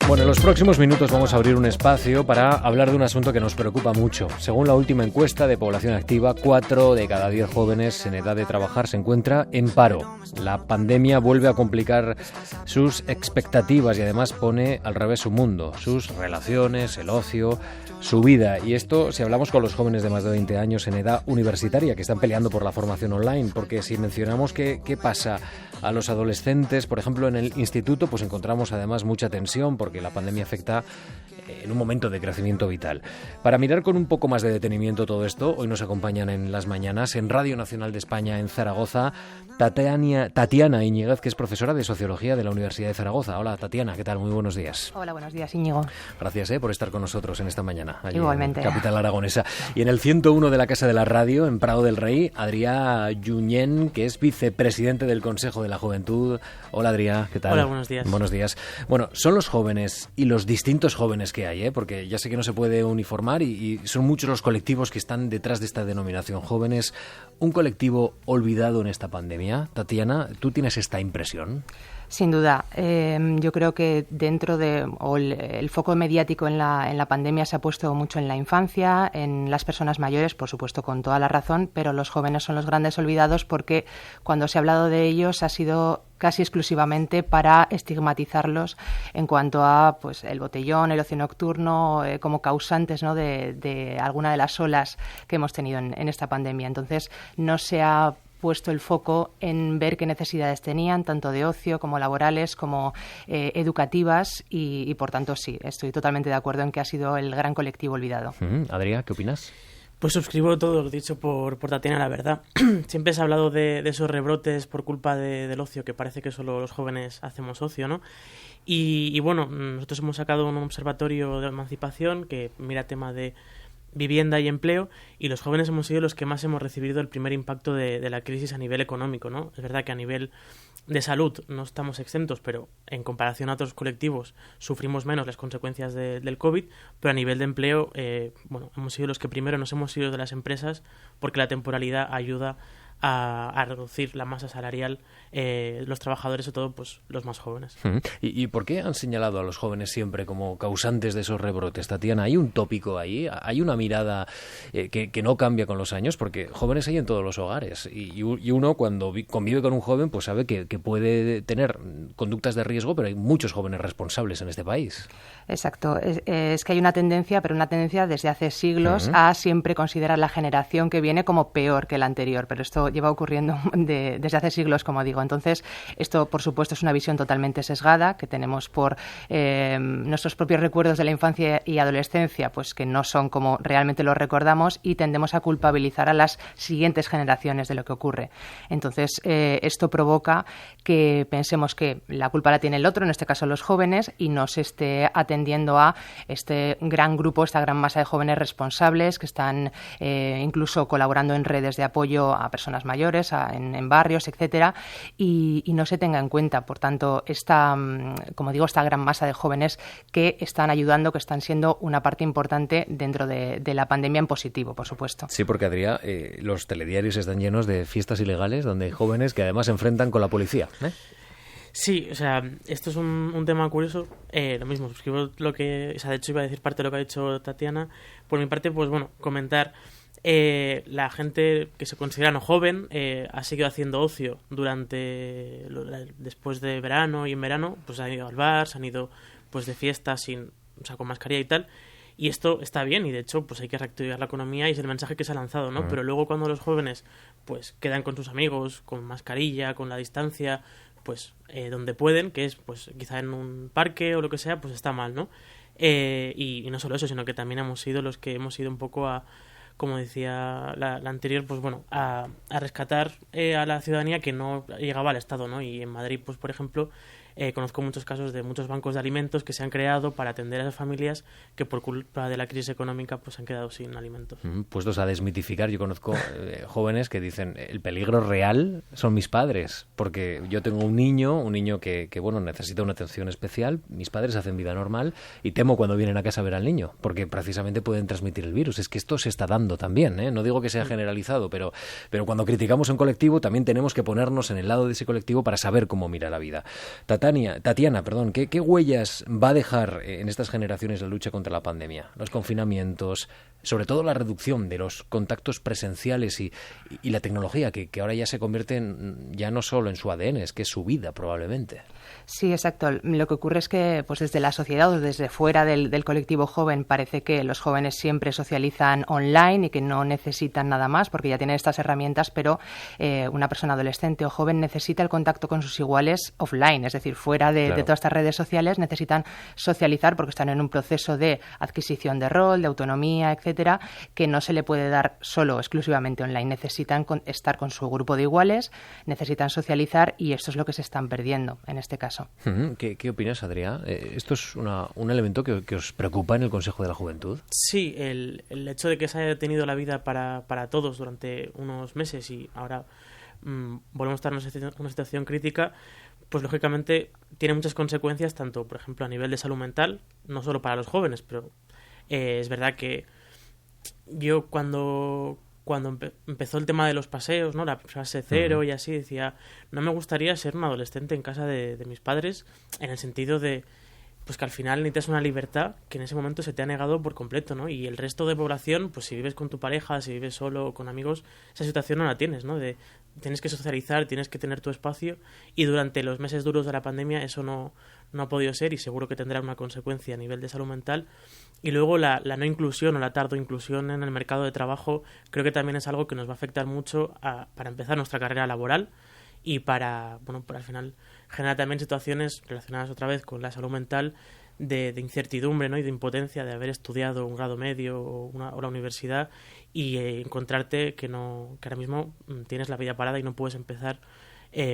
Bueno, en los próximos minutos vamos a abrir un espacio para hablar de un asunto que nos preocupa mucho. Según la última encuesta de población activa, 4 de cada 10 jóvenes en edad de trabajar se encuentra en paro. La pandemia vuelve a complicar sus expectativas y además pone al revés su mundo, sus relaciones, el ocio, su vida. Y esto si hablamos con los jóvenes de más de 20 años en edad universitaria que están peleando por la formación online, porque si mencionamos qué pasa a los adolescentes, por ejemplo, en el instituto, pues encontramos además mucha tensión porque la pandemia afecta en un momento de crecimiento vital. Para mirar con un poco más de detenimiento todo esto, hoy nos acompañan en las mañanas en Radio Nacional de España en Zaragoza Tatiana Íñiguez, que es profesora de Sociología de la Universidad de Zaragoza. Hola Tatiana, ¿qué tal? Muy buenos días. Hola, buenos días Íñigo. Gracias por estar con nosotros en esta mañana. Allí igualmente. En capital aragonesa. Y en el 101 de la Casa de la Radio, en Prado del Rey, Adrià Junyent, que es vicepresidente del Consejo de la Juventud. Hola Adrià, ¿qué tal? Hola, buenos días. Buenos días. Bueno, son los jóvenes y los distintos jóvenes que hay, porque ya sé que no se puede uniformar y son muchos los colectivos que están detrás de esta denominación. Jóvenes, un colectivo olvidado en esta pandemia. Tatiana, ¿tú tienes esta impresión? Sin duda. Yo creo que el foco mediático en la pandemia se ha puesto mucho en la infancia, en las personas mayores, por supuesto con toda la razón, pero los jóvenes son los grandes olvidados porque cuando se ha hablado de ellos ha sido casi exclusivamente para estigmatizarlos en cuanto a pues el botellón, el ocio nocturno, como causantes, ¿no?, de alguna de las olas que hemos tenido en esta pandemia. Entonces no se ha puesto el foco en ver qué necesidades tenían, tanto de ocio como laborales, como educativas, y por tanto sí, estoy totalmente de acuerdo en que ha sido el gran colectivo olvidado. Adrià, ¿qué opinas? Pues suscribo todo lo dicho por Tatiana, la verdad. Siempre se ha hablado de esos rebrotes por culpa del ocio, que parece que solo los jóvenes hacemos ocio, ¿no? Y bueno, nosotros hemos sacado un observatorio de emancipación que mira tema de vivienda y empleo, y los jóvenes hemos sido los que más hemos recibido el primer impacto de la crisis a nivel económico, ¿no? Es verdad que a nivel de salud no estamos exentos, pero en comparación a otros colectivos sufrimos menos las consecuencias del COVID, pero a nivel de empleo, hemos sido los que primero nos hemos ido de las empresas porque la temporalidad ayuda a reducir la masa salarial, los trabajadores, sobre todo pues los más jóvenes. ¿Y por qué han señalado a los jóvenes siempre como causantes de esos rebrotes, Tatiana? ¿Hay un tópico ahí? ¿Hay una mirada que no cambia con los años? Porque jóvenes hay en todos los hogares y uno cuando convive con un joven pues sabe que puede tener conductas de riesgo, pero hay muchos jóvenes responsables en este país. Exacto. Es que hay una tendencia, pero una tendencia desde hace siglos a siempre considerar la generación que viene como peor que la anterior, pero esto lleva ocurriendo desde hace siglos, como digo. Entonces, esto, por supuesto, es una visión totalmente sesgada que tenemos por nuestros propios recuerdos de la infancia y adolescencia, pues que no son como realmente los recordamos, y tendemos a culpabilizar a las siguientes generaciones de lo que ocurre. Entonces, esto provoca que pensemos que la culpa la tiene el otro, en este caso los jóvenes, y no se esté atendiendo a este gran grupo, esta gran masa de jóvenes responsables que están incluso colaborando en redes de apoyo a personas mayores, en barrios, etcétera, y no se tenga en cuenta, por tanto, esta gran masa de jóvenes que están ayudando, que están siendo una parte importante dentro de la pandemia en positivo, por supuesto. Sí, porque Adrià, los telediarios están llenos de fiestas ilegales donde hay jóvenes que además se enfrentan con la policía, Sí, o sea, esto es un tema curioso. Lo mismo, suscribo lo que... O sea, de hecho iba a decir parte de lo que ha dicho Tatiana. Por mi parte, pues bueno, comentar... la gente que se considera no joven ha seguido haciendo ocio después de verano, y en verano pues han ido al bar, se han ido pues de fiesta con mascarilla y tal, y esto está bien, y de hecho pues hay que reactivar la economía y es el mensaje que se ha lanzado, ¿no? Pero luego cuando los jóvenes pues quedan con sus amigos con mascarilla, con la distancia, pues donde pueden, que es pues quizá en un parque o lo que sea, pues está mal, ¿no? Y no solo eso, sino que también hemos sido los que hemos ido un poco a, como decía la anterior, pues bueno, a rescatar a la ciudadanía que no llegaba al Estado, ¿no? Y en Madrid, pues por ejemplo, conozco muchos casos de muchos bancos de alimentos que se han creado para atender a esas familias que por culpa de la crisis económica pues han quedado sin alimentos. Puestos a desmitificar, yo conozco jóvenes que dicen el peligro real son mis padres, porque yo tengo un niño que bueno, necesita una atención especial, mis padres hacen vida normal y temo cuando vienen a casa a ver al niño, porque precisamente pueden transmitir el virus. Es que esto se está dando también, no digo que sea generalizado, pero cuando criticamos a un colectivo también tenemos que ponernos en el lado de ese colectivo para saber cómo mira la vida. Tatiana, ¿qué huellas va a dejar en estas generaciones la lucha contra la pandemia? Los confinamientos, sobre todo la reducción de los contactos presenciales y la tecnología, que ahora ya se convierte ya no solo en su ADN, es que es su vida probablemente. Sí, exacto. Lo que ocurre es que pues desde la sociedad o desde fuera del colectivo joven parece que los jóvenes siempre socializan online y que no necesitan nada más porque ya tienen estas herramientas, pero una persona adolescente o joven necesita el contacto con sus iguales offline, es decir, fuera de todas estas redes sociales. Necesitan socializar porque están en un proceso de adquisición de rol, de autonomía, etcétera, que no se le puede dar solo exclusivamente online. Necesitan estar con su grupo de iguales, necesitan socializar y esto es lo que se están perdiendo en este caso. ¿Qué opinas, Adrià? ¿Esto es un elemento que os preocupa en el Consejo de la Juventud? Sí, el hecho de que se haya detenido la vida para todos durante unos meses y ahora volvemos a estar en una situación crítica, pues lógicamente tiene muchas consecuencias, tanto, por ejemplo, a nivel de salud mental, no solo para los jóvenes, pero es verdad que yo cuando empezó el tema de los paseos, ¿no? La fase cero y así, decía, no me gustaría ser un adolescente en casa de mis padres, en el sentido de pues que al final necesitas una libertad que en ese momento se te ha negado por completo, ¿no? Y el resto de población, pues si vives con tu pareja, si vives solo o con amigos, esa situación no la tienes, ¿no? Tienes que socializar, tienes que tener tu espacio, y durante los meses duros de la pandemia eso no ha podido ser, y seguro que tendrá una consecuencia a nivel de salud mental. Y luego la no inclusión o la tardo inclusión en el mercado de trabajo creo que también es algo que nos va a afectar mucho para empezar nuestra carrera laboral y para al final generar también situaciones relacionadas otra vez con la salud mental de incertidumbre, ¿no? Y de impotencia de haber estudiado un grado medio o la universidad y encontrarte que ahora mismo tienes la vida parada y no puedes empezar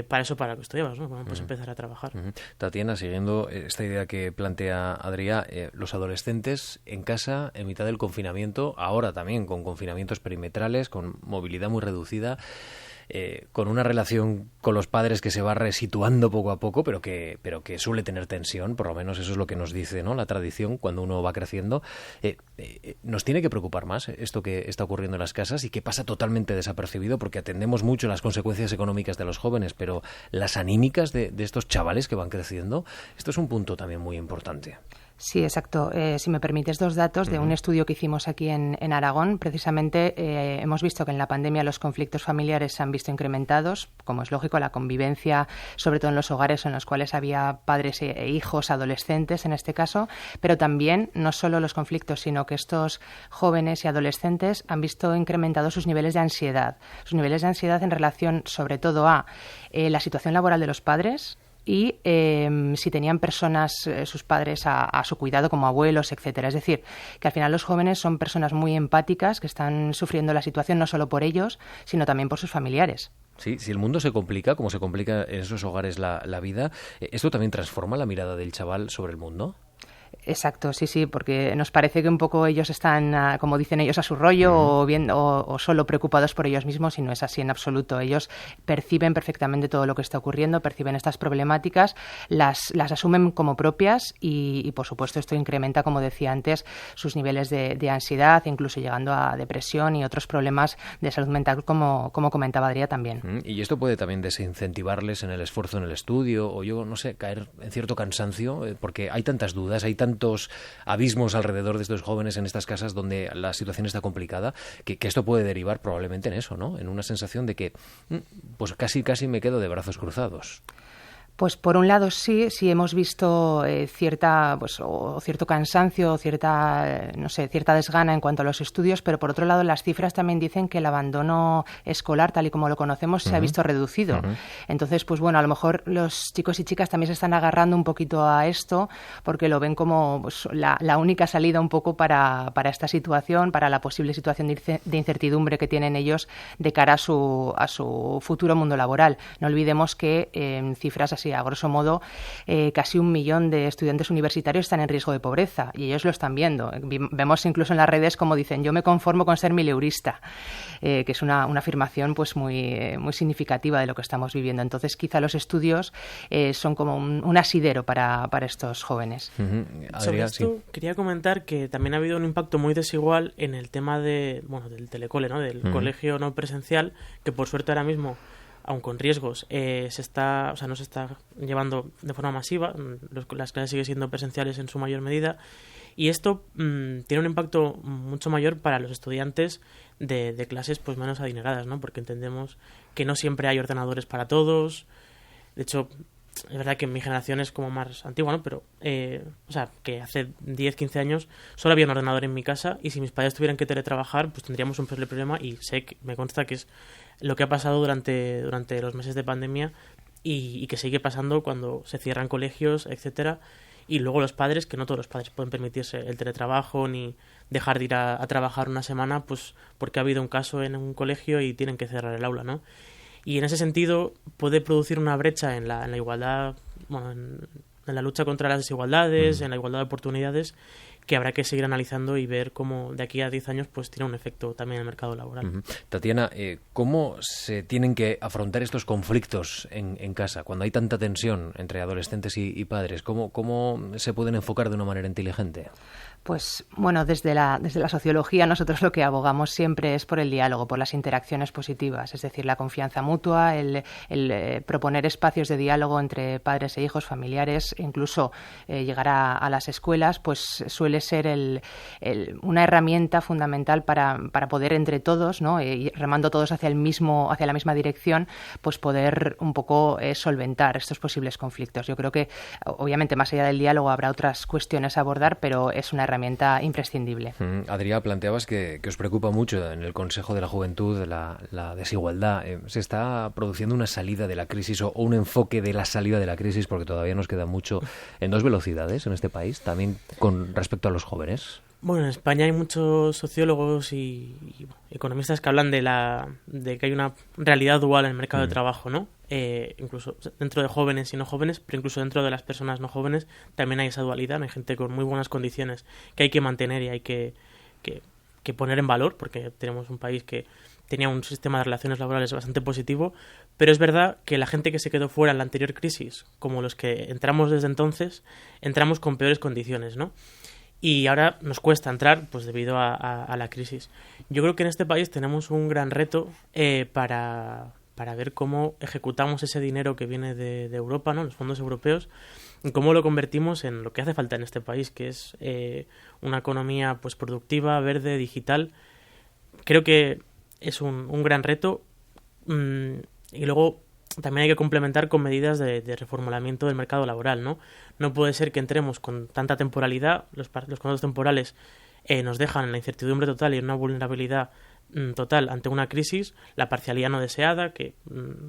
para lo que estudiabas, ¿no? Puedes empezar a trabajar. Tatiana, siguiendo esta idea que plantea Adrià, los adolescentes en casa en mitad del confinamiento, ahora también con confinamientos perimetrales, con movilidad muy reducida, con una relación con los padres que se va resituando poco a poco, pero que suele tener tensión, por lo menos eso es lo que nos dice, ¿no?, la tradición cuando uno va creciendo. ¿Nos tiene que preocupar más esto que está ocurriendo en las casas y que pasa totalmente desapercibido? Porque atendemos mucho las consecuencias económicas de los jóvenes, pero las anímicas de estos chavales que van creciendo, esto es un punto también muy importante. Sí, exacto. Si me permites, 2 datos de un estudio que hicimos aquí en Aragón. Precisamente hemos visto que en la pandemia los conflictos familiares se han visto incrementados, como es lógico, la convivencia, sobre todo en los hogares en los cuales había padres e hijos, adolescentes en este caso, pero también no solo los conflictos, sino que estos jóvenes y adolescentes han visto incrementados sus niveles de ansiedad. Sus niveles de ansiedad en relación sobre todo a la situación laboral de los padres, y si tenían personas, sus padres, a su cuidado como abuelos, etcétera. Es decir, que al final los jóvenes son personas muy empáticas que están sufriendo la situación no solo por ellos, sino también por sus familiares. Sí, si el mundo se complica, como se complica en esos hogares la vida, ¿esto también transforma la mirada del chaval sobre el mundo? Exacto, sí, porque nos parece que un poco ellos están, como dicen ellos, a su rollo o solo preocupados por ellos mismos, y no es así en absoluto. Ellos perciben perfectamente todo lo que está ocurriendo, perciben estas problemáticas, las asumen como propias y por supuesto esto incrementa, como decía antes, sus niveles de ansiedad, incluso llegando a depresión y otros problemas de salud mental, como comentaba Adrià también. Y esto puede también desincentivarles en el esfuerzo en el estudio o caer en cierto cansancio, porque hay tantas dudas, hay tantos abismos alrededor de estos jóvenes en estas casas donde la situación está complicada, que esto puede derivar probablemente en eso, ¿no? En una sensación de que pues casi me quedo de brazos cruzados. Pues por un lado sí hemos visto cierto cansancio, cierta desgana en cuanto a los estudios, pero por otro lado las cifras también dicen que el abandono escolar, tal y como lo conocemos, se ha visto reducido. Entonces, pues bueno, a lo mejor los chicos y chicas también se están agarrando un poquito a esto porque lo ven como pues, la única salida un poco para esta situación, para la posible situación de incertidumbre que tienen ellos de cara a su futuro mundo laboral. No olvidemos que en cifras así, a grosso modo, casi 1 millón de estudiantes universitarios están en riesgo de pobreza y ellos lo están viendo. Vemos incluso en las redes como dicen, yo me conformo con ser mileurista, que es una afirmación pues muy significativa de lo que estamos viviendo. Entonces, quizá los estudios son como un asidero para estos jóvenes. Sobre esto, quería comentar que también ha habido un impacto muy desigual en el tema del telecole, ¿no? Del colegio no presencial, que por suerte ahora mismo aun con riesgos, no se está llevando de forma masiva. Las clases siguen siendo presenciales en su mayor medida. Y esto tiene un impacto mucho mayor para los estudiantes de clases pues menos adineradas, ¿no? Porque entendemos que no siempre hay ordenadores para todos. De hecho, es verdad que mi generación es como más antigua, ¿no? Pero, que hace 10, 15 años solo había un ordenador en mi casa, y si mis padres tuvieran que teletrabajar, pues tendríamos un problema, y me consta que es lo que ha pasado durante los meses de pandemia y que sigue pasando cuando se cierran colegios, etcétera. Y luego los padres, que no todos los padres pueden permitirse el teletrabajo ni dejar de ir a trabajar una semana, pues porque ha habido un caso en un colegio y tienen que cerrar el aula, ¿no? Y en ese sentido puede producir una brecha en la igualdad, en la lucha contra las desigualdades, en la igualdad de oportunidades, que habrá que seguir analizando y ver cómo de aquí a 10 años pues tiene un efecto también en el mercado laboral. Tatiana, ¿cómo se tienen que afrontar estos conflictos en casa cuando hay tanta tensión entre adolescentes y padres? ¿Cómo se pueden enfocar de una manera inteligente? Pues bueno, desde la sociología nosotros lo que abogamos siempre es por el diálogo, por las interacciones positivas, es decir, la confianza mutua, el proponer espacios de diálogo entre padres e hijos, familiares, incluso llegar a las escuelas, pues suele ser una herramienta fundamental para poder entre todos, ¿no? Y remando todos hacia la misma dirección, pues poder un poco solventar estos posibles conflictos. Yo creo que obviamente más allá del diálogo habrá otras cuestiones a abordar, pero es una herramienta imprescindible. Adrià, planteabas que os preocupa mucho en el Consejo de la Juventud la desigualdad. ¿Se está produciendo una salida de la crisis o un enfoque de la salida de la crisis? Porque todavía nos queda mucho en dos velocidades en este país, también con respecto a los jóvenes. Bueno, en España hay muchos sociólogos y economistas que hablan de que hay una realidad dual en el mercado de trabajo, ¿no? Incluso dentro de jóvenes y no jóvenes, pero incluso dentro de las personas no jóvenes también hay esa dualidad, ¿no? Hay gente con muy buenas condiciones que hay que mantener y hay que poner en valor, porque tenemos un país que tenía un sistema de relaciones laborales bastante positivo, pero es verdad que la gente que se quedó fuera en la anterior crisis, como los que entramos desde entonces, entramos con peores condiciones, ¿no? Y ahora nos cuesta entrar pues debido a la crisis. Yo creo que en este país tenemos un gran reto para ver cómo ejecutamos ese dinero que viene de Europa, ¿no? Los fondos europeos, y cómo lo convertimos en lo que hace falta en este país, que es una economía pues productiva, verde, digital. Creo que es un gran reto, y luego también hay que complementar con medidas de reformulamiento del mercado laboral, ¿no? No puede ser que entremos con tanta temporalidad. Los contratos temporales nos dejan en la incertidumbre total y en una vulnerabilidad total ante una crisis, la parcialidad no deseada, que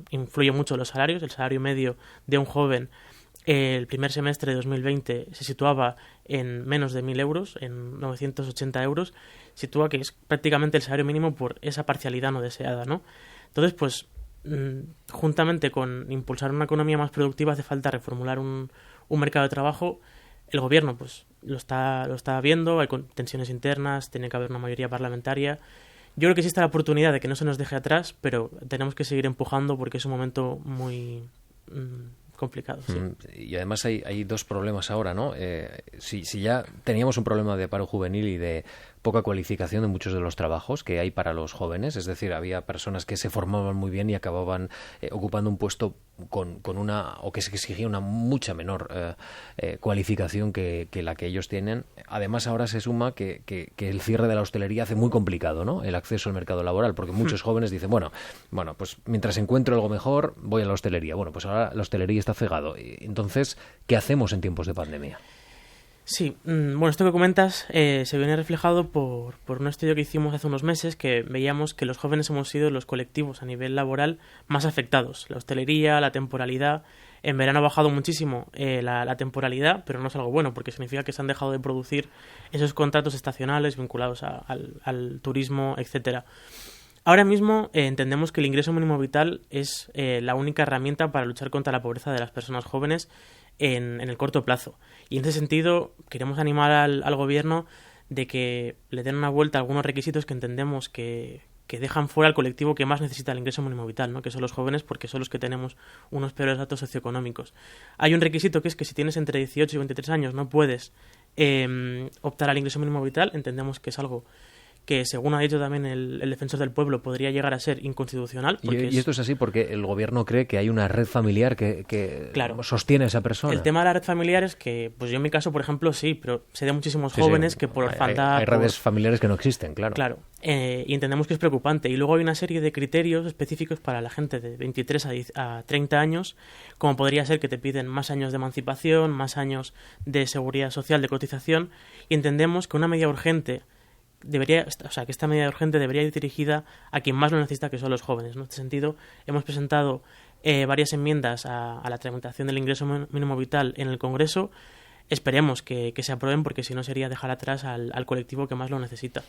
influye mucho en los salarios. El salario medio de un joven el primer semestre de 2020 se situaba en menos de 1.000 euros, en 980 euros, sitúa que es prácticamente el salario mínimo por esa parcialidad no deseada, ¿no? Entonces, pues juntamente con impulsar una economía más productiva hace falta reformular un mercado de trabajo. El gobierno pues lo está viendo, hay tensiones internas, tiene que haber una mayoría parlamentaria. Yo creo que existe la oportunidad de que no se nos deje atrás, pero tenemos que seguir empujando porque es un momento muy complicado. Sí. Y además hay dos problemas ahora, ¿no? Si ya teníamos un problema de paro juvenil y de poca cualificación de muchos de los trabajos que hay para los jóvenes, es decir, había personas que se formaban muy bien y acababan ocupando un puesto con una, o que se exigía una mucha menor cualificación que la que ellos tienen. Además, ahora se suma que el cierre de la hostelería hace muy complicado, ¿no?, el acceso al mercado laboral, porque muchos jóvenes dicen, bueno, pues mientras encuentro algo mejor, voy a la hostelería. Bueno, pues ahora la hostelería está cegado. Entonces, ¿qué hacemos en tiempos de pandemia? Sí, bueno, esto que comentas se viene reflejado por un estudio que hicimos hace unos meses, que veíamos que los jóvenes hemos sido los colectivos a nivel laboral más afectados. La hostelería, la temporalidad. En verano ha bajado muchísimo la temporalidad, pero no es algo bueno, porque significa que se han dejado de producir esos contratos estacionales vinculados al turismo, etcétera. Ahora mismo entendemos que el ingreso mínimo vital es la única herramienta para luchar contra la pobreza de las personas jóvenes en el corto plazo. Y en ese sentido queremos animar al gobierno de que le den una vuelta a algunos requisitos que entendemos que dejan fuera al colectivo que más necesita el ingreso mínimo vital, ¿no?, que son los jóvenes, porque son los que tenemos unos peores datos socioeconómicos. Hay un requisito que es que si tienes entre 18 y 23 años no puedes optar al ingreso mínimo vital. Entendemos que es algo que según ha dicho también el defensor del pueblo podría llegar a ser inconstitucional. Y esto es así porque el gobierno cree que hay una red familiar que claro, sostiene a esa persona. El tema de la red familiar es que, pues yo en mi caso, por ejemplo, sí, pero sé de muchísimos jóvenes que por orfandad... Hay redes familiares que no existen, claro. Claro, y entendemos que es preocupante. Y luego hay una serie de criterios específicos para la gente de 23 a 30 años, como podría ser que te piden más años de emancipación, más años de seguridad social, de cotización, y entendemos que una medida urgente que esta medida urgente debería ir dirigida a quien más lo necesita, que son los jóvenes, ¿no? En este sentido, hemos presentado varias enmiendas a la tramitación del ingreso mínimo vital en el Congreso. Esperemos que se aprueben, porque si no sería dejar atrás al colectivo que más lo necesita.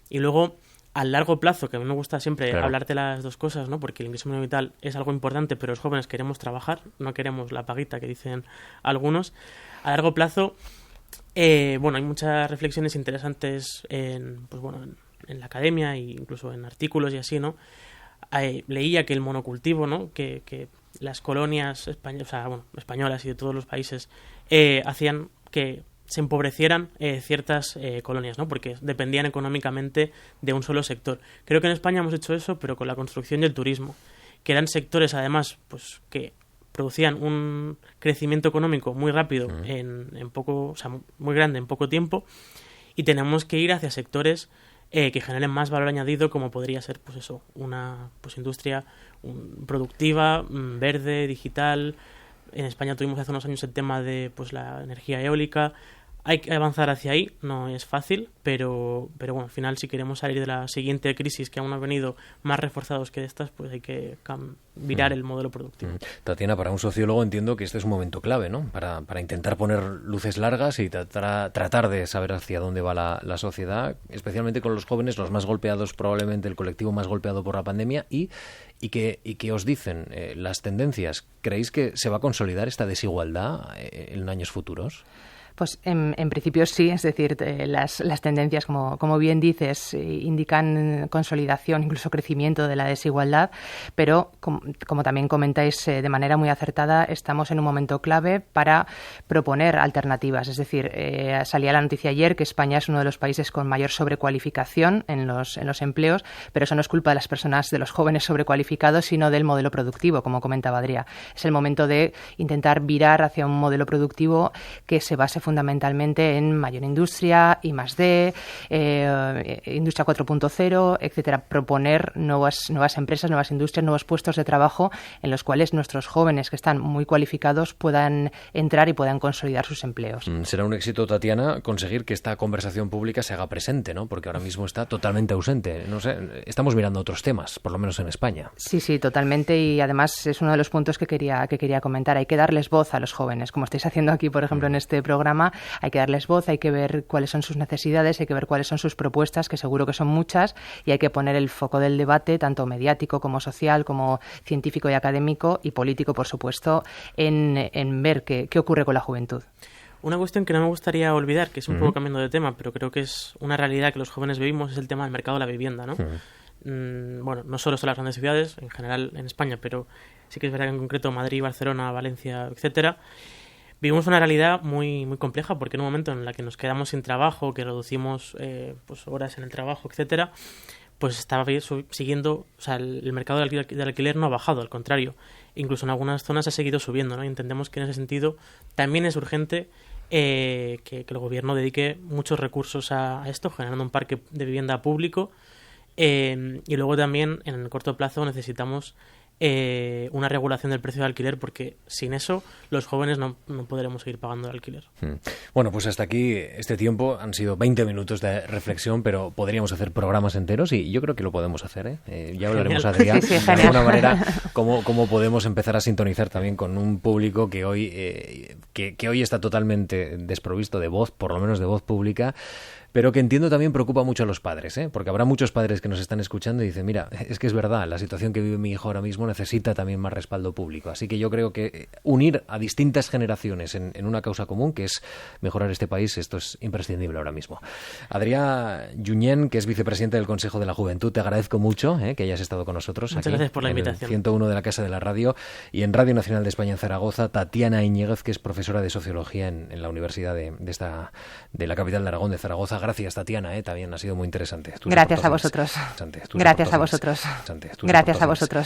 Y luego, a largo plazo, que a mí me gusta siempre hablar de las dos cosas, ¿no? Porque el ingreso mínimo vital es algo importante, pero los jóvenes queremos trabajar, no queremos la paguita que dicen algunos. A largo plazo, hay muchas reflexiones interesantes en la academia e incluso en artículos y así, ¿no? Leía que el monocultivo, ¿no? que las colonias españolas y de todos los países hacían que se empobrecieran ciertas colonias, ¿no? Porque dependían económicamente de un solo sector. Creo que en España hemos hecho eso, pero con la construcción y el turismo, que eran sectores además pues que producían un crecimiento económico muy rápido muy grande en poco tiempo, y tenemos que ir hacia sectores que generen más valor añadido, como podría ser una industria productiva, verde, digital. En España tuvimos hace unos años el tema de la energía eólica. Hay que avanzar hacia ahí, no es fácil, pero bueno, al final, si queremos salir de la siguiente crisis, que aún ha venido más reforzados que estas, pues hay que virar el modelo productivo. Tatiana, para un sociólogo entiendo que este es un momento clave, ¿no? Para intentar poner luces largas y tratar de saber hacia dónde va la sociedad, especialmente con los jóvenes, los más golpeados, probablemente el colectivo más golpeado por la pandemia, y que os dicen las tendencias. ¿Creéis que se va a consolidar esta desigualdad en años futuros? Pues en principio sí, es decir, las tendencias, como bien dices, indican consolidación, incluso crecimiento de la desigualdad, pero como también comentáis de manera muy acertada, estamos en un momento clave para proponer alternativas. Es decir, salía la noticia ayer que España es uno de los países con mayor sobrecualificación en los empleos, pero eso no es culpa de las personas, de los jóvenes sobrecualificados, sino del modelo productivo, como comentaba Adrià. Es el momento de intentar virar hacia un modelo productivo que se base fundamentalmente en mayor industria, I+D, industria 4.0, etcétera. Proponer nuevas empresas, nuevas industrias, nuevos puestos de trabajo en los cuales nuestros jóvenes que están muy cualificados puedan entrar y puedan consolidar sus empleos. Será un éxito, Tatiana, conseguir que esta conversación pública se haga presente, ¿no? Porque ahora mismo está totalmente ausente. No sé, estamos mirando otros temas, por lo menos en España. Sí, totalmente, y además es uno de los puntos que quería comentar. Hay que darles voz a los jóvenes, como estáis haciendo aquí, por ejemplo, en este programa. Hay que darles voz, hay que ver cuáles son sus necesidades, hay que ver cuáles son sus propuestas, que seguro que son muchas, y hay que poner el foco del debate, tanto mediático como social, como científico y académico, y político, por supuesto, en ver qué ocurre con la juventud. Una cuestión que no me gustaría olvidar, que es un poco cambiando de tema, pero creo que es una realidad que los jóvenes vivimos, es el tema del mercado de la vivienda, ¿no? No solo son las grandes ciudades, en general en España, pero sí que es verdad que en concreto Madrid, Barcelona, Valencia, etcétera, vivimos una realidad muy, muy compleja, porque en un momento en el que nos quedamos sin trabajo, que reducimos horas en el trabajo, etcétera, pues estaba siguiendo, el mercado del alquiler no ha bajado, al contrario, incluso en algunas zonas ha seguido subiendo, ¿no? Y entendemos que en ese sentido también es urgente que el gobierno dedique muchos recursos a esto, generando un parque de vivienda público, y luego también en el corto plazo necesitamos una regulación del precio de alquiler, porque sin eso los jóvenes no podremos seguir pagando el alquiler. Bueno, pues hasta aquí este tiempo. Han sido 20 minutos de reflexión, pero podríamos hacer programas enteros y yo creo que lo podemos hacer, ya hablaremos, Adrià, de alguna manera cómo podemos empezar a sintonizar también con un público que hoy está totalmente desprovisto de voz, por lo menos de voz pública, pero que entiendo también preocupa mucho a los padres, porque habrá muchos padres que nos están escuchando y dicen, mira, es que es verdad, la situación que vive mi hijo ahora mismo necesita también más respaldo público. Así que yo creo que unir a distintas generaciones en una causa común, que es mejorar este país, esto es imprescindible ahora mismo. Adrià Junyent, que es vicepresidente del Consejo de la Juventud, te agradezco mucho que hayas estado con nosotros. Muchas aquí, gracias por la invitación. 101 de la Casa de la Radio y en Radio Nacional de España en Zaragoza, Tatiana Íñiguez, que es profesora de Sociología en la Universidad de la capital de Aragón, de Zaragoza. Gracias, Tatiana, también ha sido muy interesante. Gracias a vosotros. Gracias a vosotros. Gracias a vosotros.